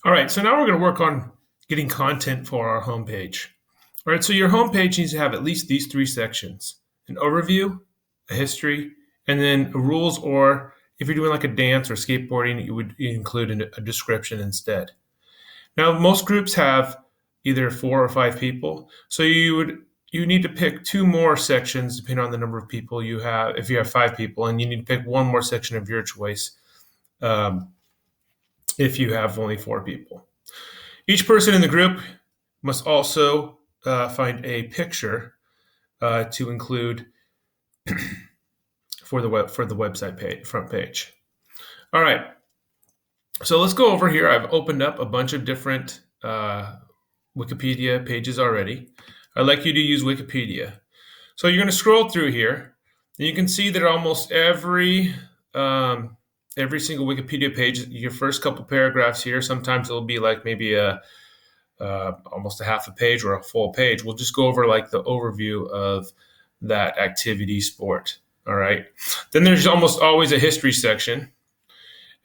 All right, so now we're going to work on getting content for our homepage. All right, so your homepage needs to have at least these three sections: an overview, a history, and then rules, or if you're doing like a dance or skateboarding, you would include a description instead. Now, most groups have either 4 or 5 people, so you need to pick two more sections depending on the number of people you have. If you have 5 people, and you need to pick one more section of your choice um, if you have only 4 people. Each person in the group must also find a picture to include for the website front page. All right, so let's go over here. I've opened up a bunch of different Wikipedia pages already. I'd like you to use Wikipedia. So you're going to scroll through here, and you can see that almost every single Wikipedia page, your first couple paragraphs here, sometimes it'll be like maybe almost a half a page or a full page. We'll just go over like the overview of that activity sport. All right. Then there's almost always a history section.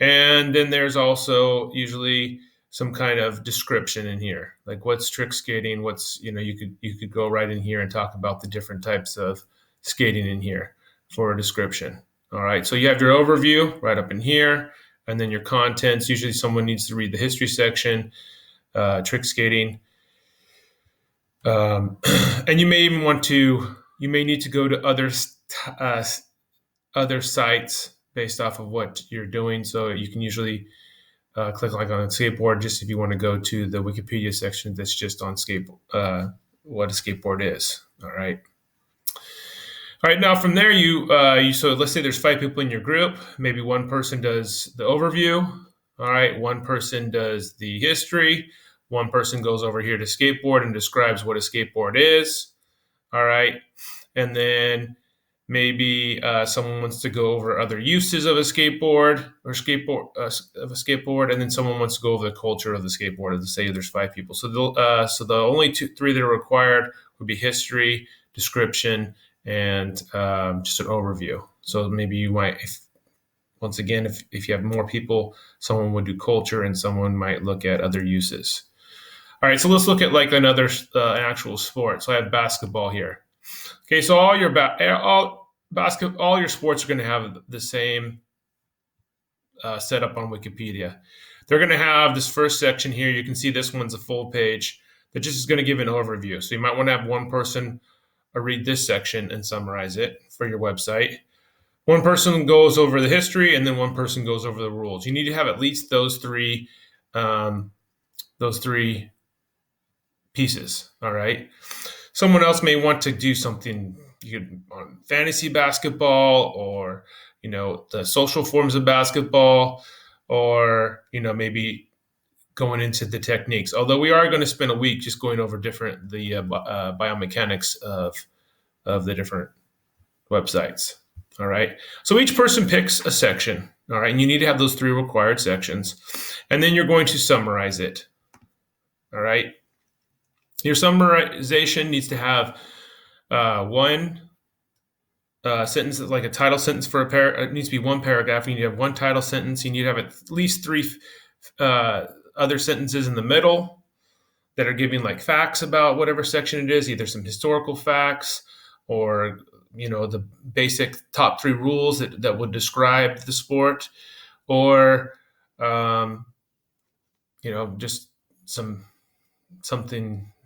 And then there's also usually some kind of description in here, like what's trick skating, you could go right in here and talk about the different types of skating in here for a description. All right, so you have your overview right up in here, and then your contents. Usually someone needs to read the history section, trick skating. And you may need to go to other sites based off of what you're doing. So you can usually click like on a skateboard, just if you want to go to the Wikipedia section that's just on what a skateboard is. All right. All right. Now from there, so let's say there's 5 people in your group. Maybe one person does the overview. All right. One person does the history. One person goes over here to skateboard and describes what a skateboard is. All right. And then maybe someone wants to go over other uses of a skateboard, and then someone wants to go over the culture of the skateboard. Let's say there's 5 people, so the only three that are required would be history, description, and just an overview. So maybe you might, if you have more people, someone would do culture, and someone might look at other uses. All right, so let's look at like an actual sport. So I have basketball here. Okay, so all your sports are going to have the same setup on Wikipedia. They're going to have this first section here. You can see this one's a full page that just is going to give an overview. So you might want to have one person read this section and summarize it for your website. One person goes over the history, and then one person goes over the rules. You need to have at least those three pieces. All right. Someone else may want to do something on fantasy basketball, or the social forms of basketball, or maybe going into the techniques. Although we are going to spend a week just going over the biomechanics of the different websites. All right. So each person picks a section. All right. And you need to have those 3 required sections. And then you're going to summarize it. All right. Your summarization needs to have one sentence, like a title sentence for a paragraph. It needs to be one paragraph. You need to have one title sentence. You need to have at least 3 other sentences in the middle that are giving like facts about whatever section it is, either some historical facts or the basic top 3 rules that would describe the sport, or just something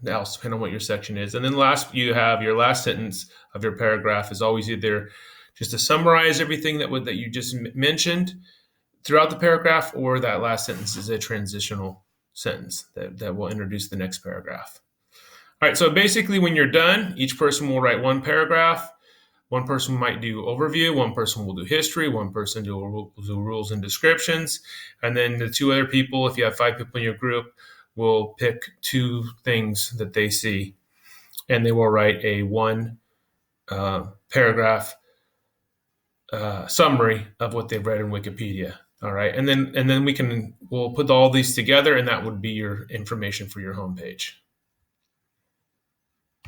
else, depending on what your section is. And then you have your last sentence of your paragraph is always either just to summarize everything that you just mentioned throughout the paragraph, or that last sentence is a transitional sentence that will introduce the next paragraph. All right, so basically when you're done, each person will write one paragraph. One person might do overview, one person will do history, one person will do rules and descriptions, and then the 2 other people, if you have 5 people in your group, will pick 2 things that they see, and they will write a 1 paragraph summary of what they've read in Wikipedia. All right, and then we'll put all these together, and that would be your information for your homepage.